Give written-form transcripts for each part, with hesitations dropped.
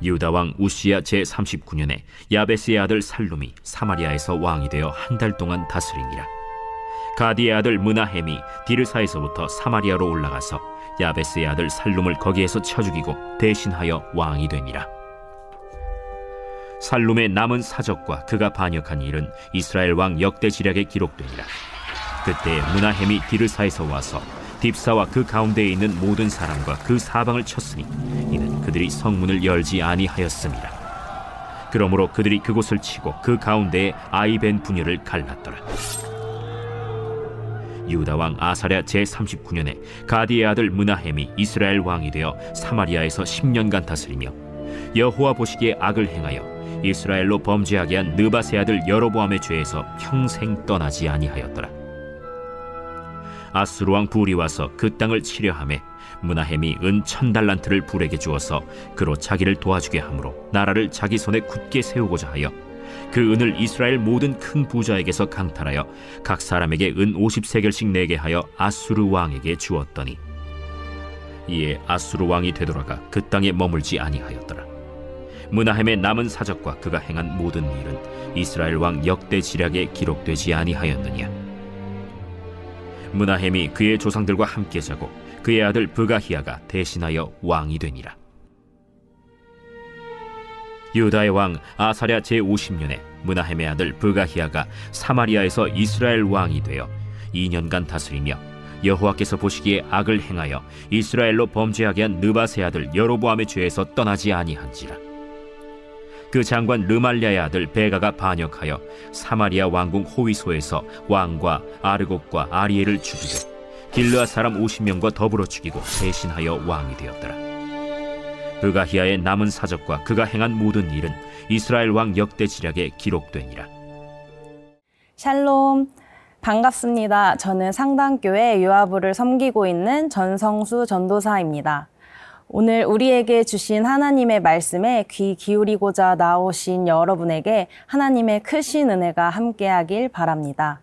유다 왕 우시야 제39년에 야베스의 아들 살룸이 사마리아에서 왕이 되어 한 달 동안 다스리니라. 가디의 아들 므나헴이 디르사에서부터 사마리아로 올라가서 야베스의 아들 살룸을 거기에서 쳐 죽이고 대신하여 왕이 되니라. 살룸의 남은 사적과 그가 반역한 일은 이스라엘 왕 역대지략에 기록되니라. 그때 므나헴이 디르사에서 와서 딥사와 그 가운데에 있는 모든 사람과 그 사방을 쳤으니 이는 그들이 성문을 열지 아니하였음이라. 그러므로 그들이 그곳을 치고 그 가운데에 아이벤 분열을 갈랐더라. 유다 왕 아사랴 제39년에 가디의 아들 므나헴이 이스라엘 왕이 되어 사마리아에서 10년간 다스리며 여호와 보시기에 악을 행하여 이스라엘로 범죄하게 한 느밧의 아들 여로보암의 죄에서 평생 떠나지 아니하였더라. 아수르 왕 불이 와서 그 땅을 치려 하매 므나헴이 은 1000달란트를 불에게 주어서 그로 자기를 도와주게 하므로 나라를 자기 손에 굳게 세우고자 하여 그 은을 이스라엘 모든 큰 부자에게서 강탈하여 각 사람에게 은 50세겔씩 내게 하여 아수르 왕에게 주었더니 이에 아수르 왕이 되돌아가 그 땅에 머물지 아니하였더라. 므나헴의 남은 사적과 그가 행한 모든 일은 이스라엘 왕 역대지략에 기록되지 아니하였느냐. 므나헴이 그의 조상들과 함께 자고 그의 아들 브가히야가 대신하여 왕이 되니라. 유다의 왕 아사랴 제50년에 므나헴의 아들 브가히야가 사마리아에서 이스라엘 왕이 되어 2년간 다스리며 여호와께서 보시기에 악을 행하여 이스라엘로 범죄하게 한 느밧의 아들 여로보암의 죄에서 떠나지 아니한지라. 그 장관 르말랴의 아들 베가가 반역하여 사마리아 왕궁 호위소에서 왕과 아르곡과 아리엘을 죽이고 길르앗 사람 50명과 더불어 죽이고 대신하여 왕이 되었더라. 브가히야의 남은 사적과 그가 행한 모든 일은 이스라엘 왕 역대지략에 기록되니라. 샬롬, 반갑습니다. 저는 상당교회 유아부를 섬기고 있는 전성수 전도사입니다. 오늘 우리에게 주신 하나님의 말씀에 귀 기울이고자 나오신 여러분에게 하나님의 크신 은혜가 함께하길 바랍니다.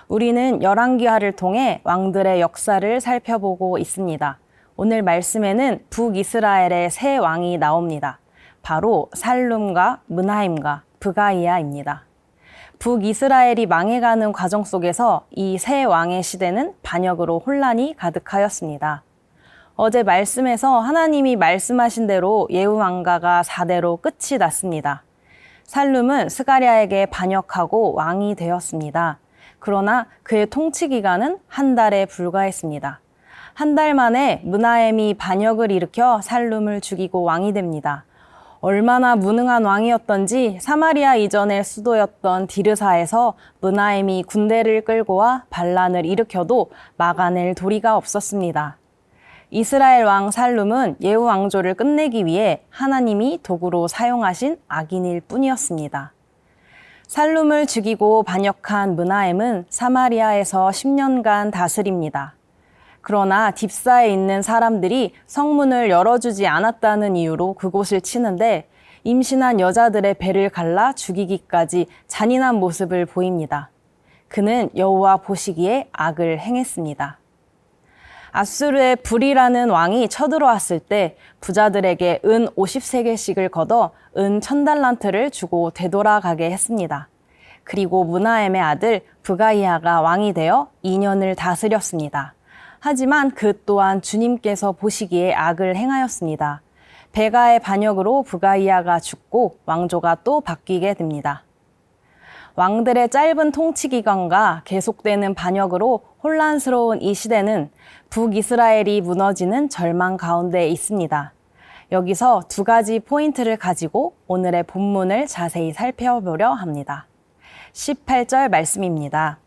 우리는 열왕기하를 통해 왕들의 역사를 살펴보고 있습니다. 오늘 말씀에는 북이스라엘의 세 왕이 나옵니다. 바로 살룸과 므나헴과 브가히야입니다. 북이스라엘이 망해가는 과정 속에서 이 세 왕의 시대는 반역으로 혼란이 가득하였습니다. 어제 말씀에서 하나님이 말씀하신 대로 예후 왕가가 4대로 끝이 났습니다. 살룸은 스가랴에게 반역하고 왕이 되었습니다. 그러나 그의 통치 기간은 한 달에 불과했습니다. 한 달 만에 므나헴이 반역을 일으켜 살룸을 죽이고 왕이 됩니다. 얼마나 무능한 왕이었던지 사마리아 이전의 수도였던 디르사에서 므나헴이 군대를 끌고 와 반란을 일으켜도 막아낼 도리가 없었습니다. 이스라엘 왕 살룸은 예후 왕조를 끝내기 위해 하나님이 도구로 사용하신 악인일 뿐이었습니다. 살룸을 죽이고 반역한 므나헴은 사마리아에서 10년간 다스립니다. 그러나 딥사에 있는 사람들이 성문을 열어주지 않았다는 이유로 그곳을 치는데 임신한 여자들의 배를 갈라 죽이기까지 잔인한 모습을 보입니다. 그는 여호와 보시기에 악을 행했습니다. 아수르의 불이라는 왕이 쳐들어왔을 때 부자들에게 은 50세겔씩을 걷어 은 1000달란트를 주고 되돌아가게 했습니다. 그리고 므나헴의 아들 브가히야가 왕이 되어 2년을 다스렸습니다. 하지만 그 또한 주님께서 보시기에 악을 행하였습니다. 베가의 반역으로 브가히야가 죽고 왕조가 또 바뀌게 됩니다. 왕들의 짧은 통치 기간과 계속되는 반역으로 혼란스러운 이 시대는 북이스라엘이 무너지는 절망 가운데 있습니다. 여기서 두 가지 포인트를 가지고 오늘의 본문을 자세히 살펴보려 합니다. 18절 말씀입니다.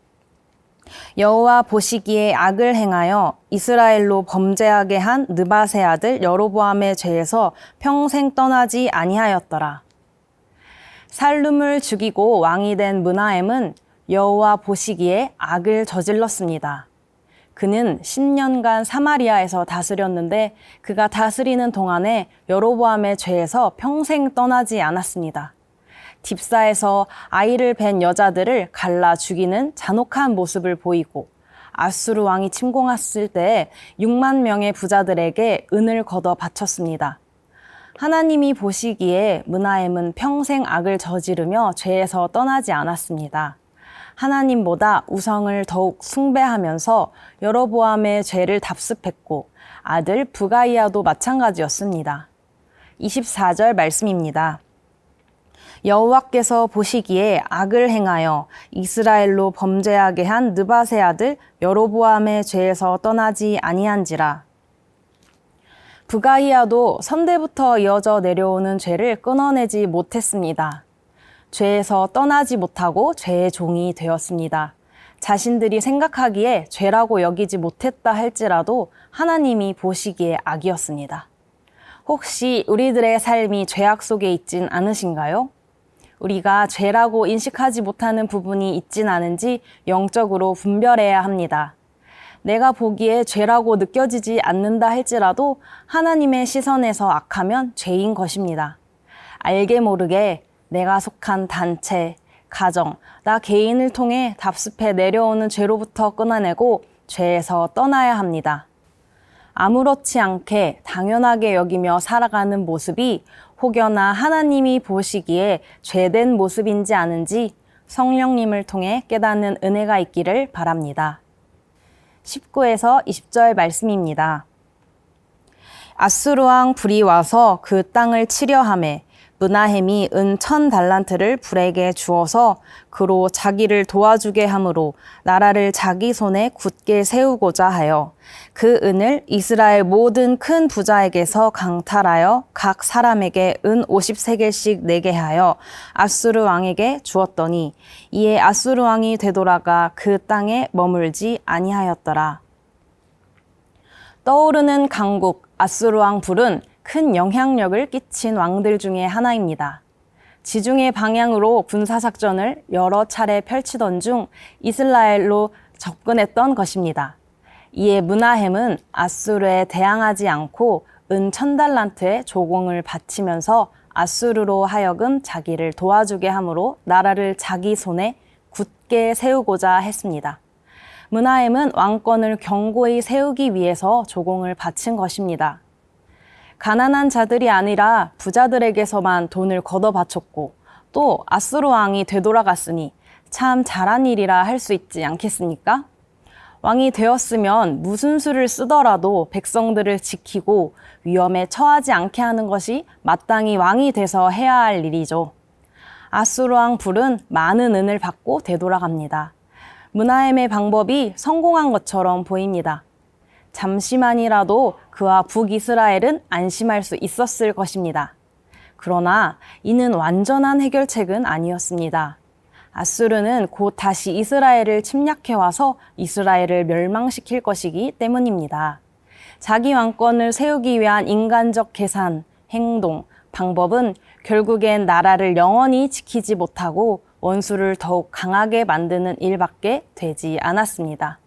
여호와 보시기에 악을 행하여 이스라엘로 범죄하게 한 느밧의 아들 여로보암의 죄에서 평생 떠나지 아니하였더라. 살룸을 죽이고 왕이 된 므나헴은 여호와 보시기에 악을 저질렀습니다. 그는 10년간 사마리아에서 다스렸는데 그가 다스리는 동안에 여로보암의 죄에서 평생 떠나지 않았습니다. 딥사에서 아이를 뵌 여자들을 갈라 죽이는 잔혹한 모습을 보이고 아수르 왕이 침공했을 때 6만 명의 부자들에게 은을 걷어 바쳤습니다. 하나님이 보시기에 므나헴은 평생 악을 저지르며 죄에서 떠나지 않았습니다. 하나님보다 우상을 더욱 숭배하면서 여로보암의 죄를 답습했고 아들 부가이아도 마찬가지였습니다. 24절 말씀입니다. 여호와께서 보시기에 악을 행하여 이스라엘로 범죄하게 한 느밧의 아들 여로보암의 죄에서 떠나지 아니한지라. 부가이아도 선대부터 이어져 내려오는 죄를 끊어내지 못했습니다. 죄에서 떠나지 못하고 죄의 종이 되었습니다. 자신들이 생각하기에 죄라고 여기지 못했다 할지라도 하나님이 보시기에 악이었습니다. 혹시 우리들의 삶이 죄악 속에 있진 않으신가요? 우리가 죄라고 인식하지 못하는 부분이 있진 않은지 영적으로 분별해야 합니다. 내가 보기에 죄라고 느껴지지 않는다 할지라도 하나님의 시선에서 악하면 죄인 것입니다. 알게 모르게 내가 속한 단체, 가정, 나 개인을 통해 답습해 내려오는 죄로부터 끊어내고 죄에서 떠나야 합니다. 아무렇지 않게 당연하게 여기며 살아가는 모습이 혹여나 하나님이 보시기에 죄된 모습인지 아닌지 성령님을 통해 깨닫는 은혜가 있기를 바랍니다. 19에서 20절 말씀입니다. 아수르 왕 불이 와서 그 땅을 치려 하매 므나헴이 은 1000달란트를 불에게 주어서 그로 자기를 도와주게 함으로 나라를 자기 손에 굳게 세우고자 하여 그 은을 이스라엘 모든 큰 부자에게서 강탈하여 각 사람에게 은 50세겔씩 내게 하여 아수르 왕에게 주었더니 이에 아수르 왕이 되돌아가 그 땅에 머물지 아니하였더라. 떠오르는 강국 아수르 왕 불은 큰 영향력을 끼친 왕들 중에 하나입니다. 지중해 방향으로 군사작전을 여러 차례 펼치던 중 이스라엘로 접근했던 것입니다. 이에 므나헴은 아수르에 대항하지 않고 은 1000달란트의 조공을 바치면서 아수르로 하여금 자기를 도와주게 함으로 나라를 자기 손에 굳게 세우고자 했습니다. 므나헴은 왕권을 견고히 세우기 위해서 조공을 바친 것입니다. 가난한 자들이 아니라 부자들에게서만 돈을 걷어 바쳤고 또 아수르 왕이 되돌아갔으니 참 잘한 일이라 할 수 있지 않겠습니까? 왕이 되었으면 무슨 수를 쓰더라도 백성들을 지키고 위험에 처하지 않게 하는 것이 마땅히 왕이 돼서 해야 할 일이죠. 아수르 왕 불은 많은 은을 받고 되돌아갑니다. 므나헴의 방법이 성공한 것처럼 보입니다. 잠시만이라도 그와 북이스라엘은 안심할 수 있었을 것입니다. 그러나 이는 완전한 해결책은 아니었습니다. 아수르는 곧 다시 이스라엘을 침략해와서 이스라엘을 멸망시킬 것이기 때문입니다. 자기 왕권을 세우기 위한 인간적 계산, 행동, 방법은 결국엔 나라를 영원히 지키지 못하고 원수를 더욱 강하게 만드는 일밖에 되지 않았습니다.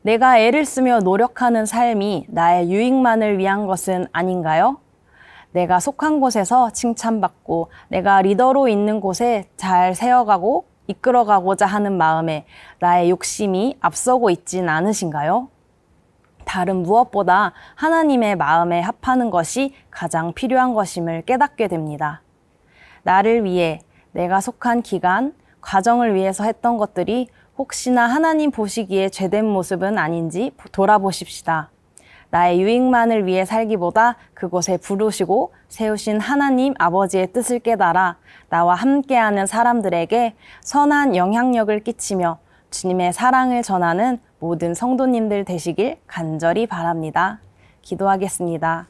내가 애를 쓰며 노력하는 삶이 나의 유익만을 위한 것은 아닌가요? 내가 속한 곳에서 칭찬받고 내가 리더로 있는 곳에 잘 세워가고 이끌어가고자 하는 마음에 나의 욕심이 앞서고 있진 않으신가요? 다른 무엇보다 하나님의 마음에 합하는 것이 가장 필요한 것임을 깨닫게 됩니다. 나를 위해 내가 속한 기간, 과정을 위해서 했던 것들이 혹시나 하나님 보시기에 죄된 모습은 아닌지 돌아보십시다. 나의 유익만을 위해 살기보다 그곳에 부르시고 세우신 하나님 아버지의 뜻을 깨달아 나와 함께하는 사람들에게 선한 영향력을 끼치며 주님의 사랑을 전하는 모든 성도님들 되시길 간절히 바랍니다. 기도하겠습니다.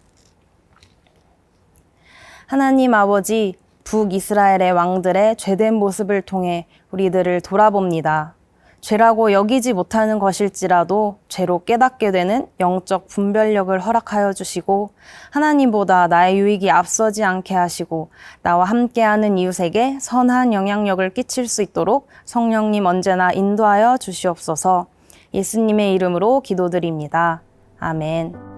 하나님 아버지, 북이스라엘의 왕들의 죄된 모습을 통해 우리들을 돌아봅니다. 죄라고 여기지 못하는 것일지라도 죄로 깨닫게 되는 영적 분별력을 허락하여 주시고 하나님보다 나의 유익이 앞서지 않게 하시고 나와 함께하는 이웃에게 선한 영향력을 끼칠 수 있도록 성령님 언제나 인도하여 주시옵소서. 예수님의 이름으로 기도드립니다. 아멘.